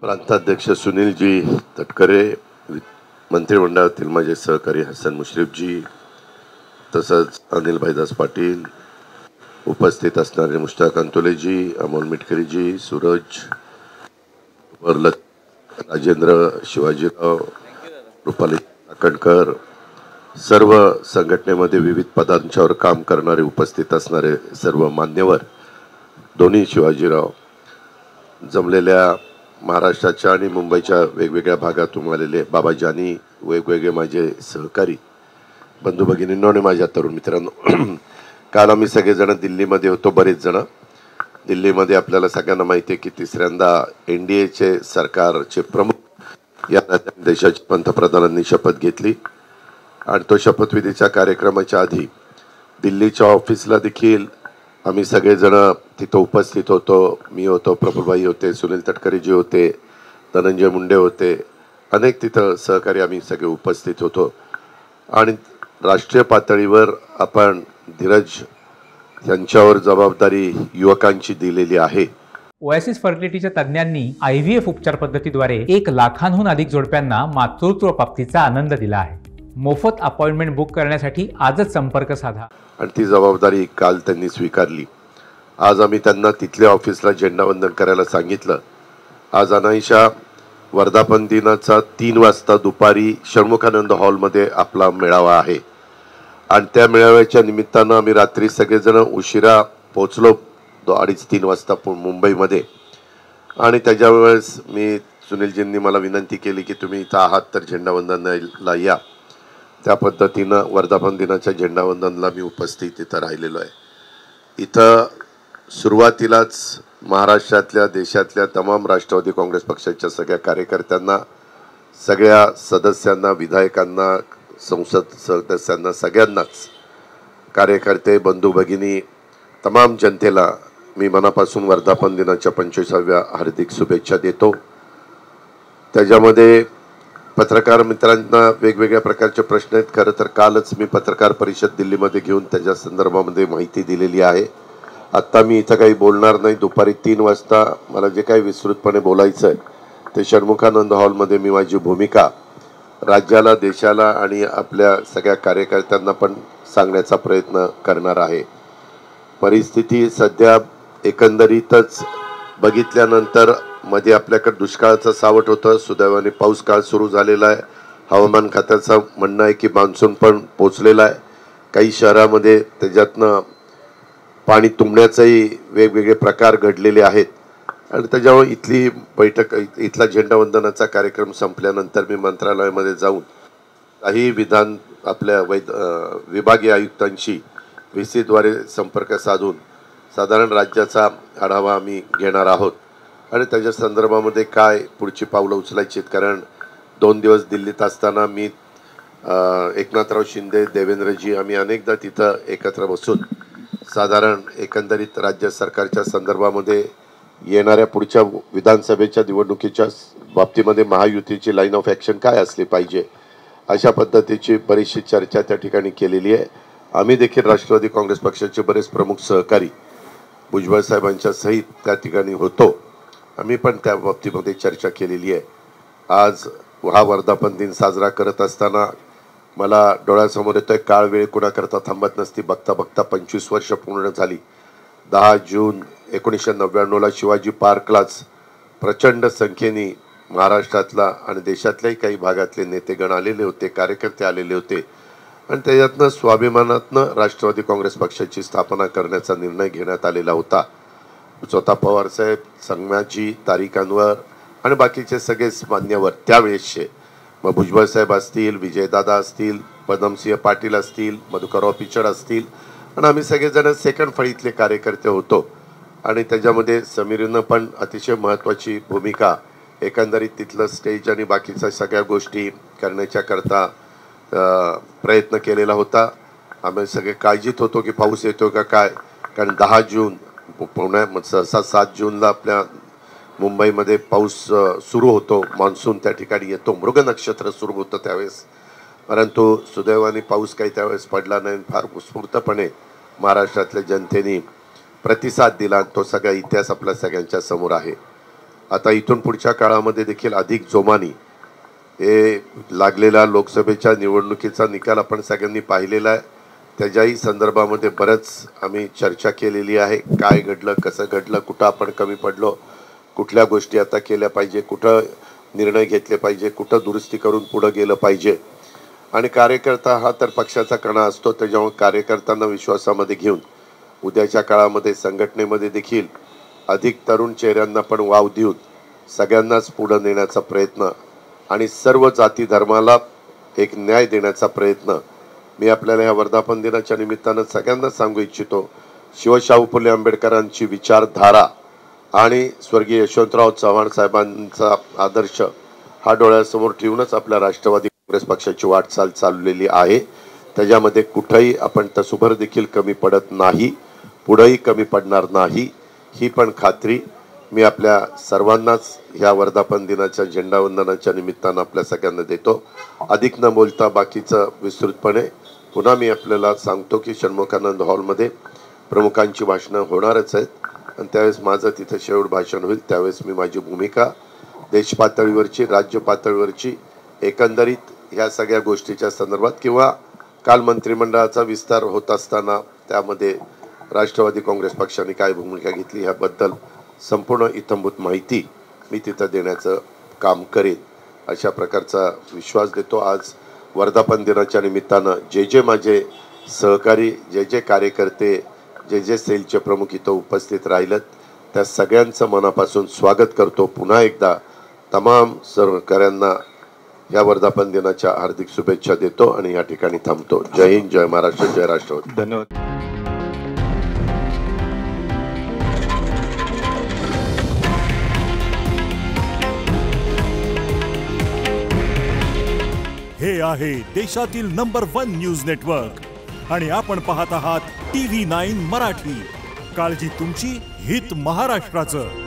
प्रांताध्यक्ष सुनीलजी तटकरे, मंत्रिमंडळातील माझे सहकारी हसन मुश्रीफजी, तसंच अनिल भाईदास पाटील, उपस्थित असणारे मुश्ताक अंतोलेजी, अमोल मिटकरीजी, सूरज राजेंद्र शिवाजीराव, रुपाली काकणकर, सर्व संघटनेमध्ये विविध पदांच्यावर काम करणारे उपस्थित असणारे सर्व मान्यवर, दोन्ही शिवाजीराव, जमलेल्या महाराष्ट्राच्या आणि मुंबईच्या वेगवेगळ्या भागातून आलेले बाबाजी आणि वेगवेगळे माझे सहकारी बंधू भगिनींनो आणि माझ्या तरुण मित्रांनो, काल आम्ही सगळेजण दिल्लीमध्ये होतो. बरेच जण दिल्लीमध्ये, आपल्याला सगळ्यांना माहिती आहे की तिसऱ्यांदा NDAचे सरकारचे प्रमुख या देशाच्या पंतप्रधानांनी शपथ घेतली आणि तो शपथविधीच्या कार्यक्रमाच्या आधी दिल्लीच्या ऑफिसला देखील आम्ही सगळेजण तिथं उपस्थित होतो. मी होतो, प्रफुल्लभाई होते, सुनील तटकरेजी होते, धनंजय मुंडे होते, अनेक तिथं सहकारी आम्ही सगळे उपस्थित होतो. आणि राष्ट्रीय पातळीवर आपण धीरज यांच्यावर जबाबदारी युवकांची दिलेली आहे. ओएसिस फर्टिलिटीच्या तज्ञांनी IVF उपचार पद्धतीद्वारे 1 लाखांहून अधिक जोडप्यांना मातृत्व प्राप्तीचा आनंद दिला आहे. मोफत अपॉइंटमेंट बुक करण्यासाठी आजच संपर्क साधा. आणि ती जबाबदारी काल त्यांनी स्वीकारली. आज आम्ही त्यांना तिथल्या ऑफिसला झेंडावंदन करायला सांगितलं. आज अनाईशा वर्धापन दिनाचा 3 वाजता दुपारी षण्मुखानंद हॉलमध्ये आपला मेळावा आहे आणि त्या मेळाव्याच्या निमित्तानं आम्ही रात्री सगळेजण उशिरा पोचलो 2:30-3 वाजता मुंबईमध्ये. आणि त्याच्या वेळेस मी सुनीलजींनी मला विनंती केली की तुम्ही इथं आहात तर झेंडावंदनाला या. त्या पद्धतीनं वर्धापन दिनाच्या झेंडावंदनला मी उपस्थित इथं राहिलेलो आहे. इथं सुरुवातीलाच महाराष्ट्रातल्या, देशातल्या तमाम राष्ट्रवादी काँग्रेस पक्षाच्या सगळ्या कार्यकर्त्यांना, सगळ्या सदस्यांना, विधायकांना, संसद सदस्यांना, सगळ्यांनाच, कार्यकर्ते, बंधू भगिनी, तमाम जनतेला मी मनापासून वर्धापन दिनाच्या 25व्या हार्दिक शुभेच्छा देतो. त्याच्यामध्ये पत्रकार मित्रांना वेगवेगळ्या प्रकारचे प्रश्न आहेत. खरं तर कालच मी पत्रकार परिषद दिल्लीमध्ये घेऊन त्याच्या संदर्भामध्ये माहिती दिलेली आहे. आत्ता मी इथं काही बोलणार नाही. दुपारी 3 वाजता मला जे काही विस्तृतपणे बोलायचं आहे ते षण्मुखानंद हॉलमध्ये मी माझी भूमिका राज्याला, देशाला आणि आपल्या सगळ्या कार्यकर्त्यांना पण सांगण्याचा प्रयत्न करणार आहे. परिस्थिती सध्या एकंदरीतच बघितल्यानंतर मध्ये आपल्याकडे दुष्काळाचं सावट होतं. सुदैवाने पाऊस काळ सुरू झालेला आहे. हवामान खात्याचं म्हणणं आहे की मान्सून पण पोचलेला आहे. काही शहरामध्ये त्याच्यातनं पाणी तुंबण्याचेही वेगवेगळे प्रकार घडलेले आहेत. आणि त्याच्यामुळे इथली बैठक, इथला झेंडावंदनाचा कार्यक्रम संपल्यानंतर मी मंत्रालयामध्ये जाऊन काही आपल्या विभागीय आयुक्तांशी VC द्वारे संपर्क साधून साधारण राज्याचा आढावा आम्ही घेणार आहोत आणि त्याच्या संदर्भामध्ये काय पुढची पावलं उचलायची आहेत. कारण 2 दिवस दिल्लीत असताना मी, एकनाथराव शिंदे, देवेंद्रजी, आम्ही अनेकदा तिथं एकत्र बसून साधारण एकंदरीत राज्य सरकारच्या संदर्भामध्ये येणाऱ्या पुढच्या विधानसभेच्या निवडणुकीच्या बाबतीमध्ये महायुतीची लाईन ऑफ ॲक्शन काय असली पाहिजे, अशा पद्धतीची बरीचशी चर्चा त्या ठिकाणी केलेली आहे. आम्ही देखील राष्ट्रवादी काँग्रेस पक्षाचे बरेच प्रमुख सहकारी भुजबळ साहेबांच्या सहित त्या ठिकाणी होतो. आम्ही पण त्या बाबतीमध्ये चर्चा केलेली आहे. आज हा वर्धापन दिन साजरा करत असताना मला डोळ्यासमोर येतोय, काळ वेळ कुणाकरता थांबत नसती. बघता बघता 25 वर्ष पूर्ण झाली. 10 जून 1999ला शिवाजी पार्कलाच प्रचंड संख्येने महाराष्ट्रातला आणि देशातल्याही काही भागातले नेतेगण आलेले होते, कार्यकर्ते आलेले होते आणि त्याच्यातनं स्वाभिमानातनं राष्ट्रवादी काँग्रेस पक्षाची स्थापना करण्याचा निर्णय घेण्यात आलेला होता. स्वतः पवारसाहेब, संगमाजी, तारिक अनवर आणि बाकीचे सगळेच मान्यवर त्यावेळेसचे, मग भुजबळ साहेब असतील, विजयदादा असतील, पद्मसिंह पाटील असतील, मधुकरराव पिचड असतील आणि आम्ही सगळेजण सेकंड फळीतले कार्यकर्ते होतो. आणि त्याच्यामध्ये समीरनं पण अतिशय महत्त्वाची भूमिका, एकंदरीत तिथलं स्टेज आणि बाकीच्या सगळ्या गोष्टी करण्याच्या करता प्रयत्न केलेला होता. आम्ही सगळे काळजीत होतो की पाऊस येतो का काय, कारण 10 जून पुण्यात, सहसा 7 जूनला आपल्या मुंबईमध्ये पाऊस सुरू होतो, मान्सून त्या ठिकाणी येतो, मृग नक्षत्र सुरू होतं त्यावेळेस. परंतु सुदैवाने पाऊस काही त्यावेळेस पडला नाही. फार उत्स्फूर्तपणे महाराष्ट्रातल्या जनतेने प्रतिसाद दिला. तो सगळा इतिहास आपल्या सगळ्यांच्या समोर आहे. आता इथून पुढच्या काळामध्ये देखील अधिक जोमाने हे लागलेला लोकसभेच्या निवडणुकीचा निकाल आपण सगळ्यांनी पाहिलेला आहे. त्याच्याही संदर्भामध्ये बरंच आम्ही चर्चा केलेली आहे. काय घडलं, कसं घडलं, कुठं आपण कमी पडलो, कुठल्या गोष्टी आता केल्या पाहिजे, कुठं निर्णय घेतले पाहिजे, कुठं दुरुस्ती करून पुढं गेलं पाहिजे. आणि कार्यकर्ता हा तर पक्षाचा कणा असतो. त्याच्यामुळे कार्यकर्त्यांना विश्वासामध्ये घेऊन उद्याच्या काळामध्ये संघटनेमध्ये देखील अधिक तरुण चेहऱ्यांना पण वाव देऊन सगळ्यांनाच पुढं नेण्याचा प्रयत्न आणि सर्व जाती धर्माला एक न्याय देण्याचा प्रयत्न मी आपल्याला ह्या वर्धापन दिनाच्या निमित्तानं सगळ्यांना सांगू इच्छितो. शिवशाहू फुले आंबेडकरांची विचारधारा आणि स्वर्गीय यशवंतराव चव्हाण साहेबांचा आदर्श हा डोळ्यासमोर ठेवूनच आपल्या राष्ट्रवादी काँग्रेस पक्षाची वाटचाल चाललेली आहे. त्याच्यामध्ये कुठेही आपण तसुभर देखील कमी पडत नाही, पुढेही कमी पडणार नाही, ही पण खात्री मी आपल्या सर्वांनाच ह्या वर्धापन दिनाच्या झेंडावंदनाच्या निमित्तानं आपल्या सगळ्यांना देतो. अधिक न बोलता बाकीचं विस्तृतपणे पुन्हा मी आपल्याला सांगतो की षण्मुखानंद हॉलमध्ये प्रमुखांची भाषणं होणारच आहेत आणि त्यावेळेस माझं तिथं शेवट भाषण होईल. त्यावेळेस मी माझी भूमिका देश पातळीवरची, राज्य पातळीवरची, एकंदरीत ह्या सगळ्या गोष्टीच्या संदर्भात किंवा काल मंत्रिमंडळाचा विस्तार होत असताना त्यामध्ये राष्ट्रवादी काँग्रेस पक्षाने काय भूमिका घेतली ह्याबद्दल संपूर्ण इत्थंभूत माहिती मी तिथं देण्याचं काम करेन अशा प्रकारचा विश्वास देतो. आज वर्धापन दिनाच्या निमित्तानं जे माझे सहकारी, जे कार्यकर्ते, जे सेलचे प्रमुख इथं उपस्थित राहिलेत त्या सगळ्यांचं मनापासून स्वागत करतो. पुन्हा एकदा तमाम सहकाऱ्यांना या वर्धापन दिनाच्या हार्दिक शुभेच्छा देतो आणि या ठिकाणी थांबतो. जय हिंद, जय महाराष्ट्र, जय राष्ट्रवादी. धन्यवाद. हे आहे देशातील नंबर 1 न्यूज नेटवर्क आणि आपण पाहत आहात TV9 मराठी. काळजी तुमची, हित महाराष्ट्राचं.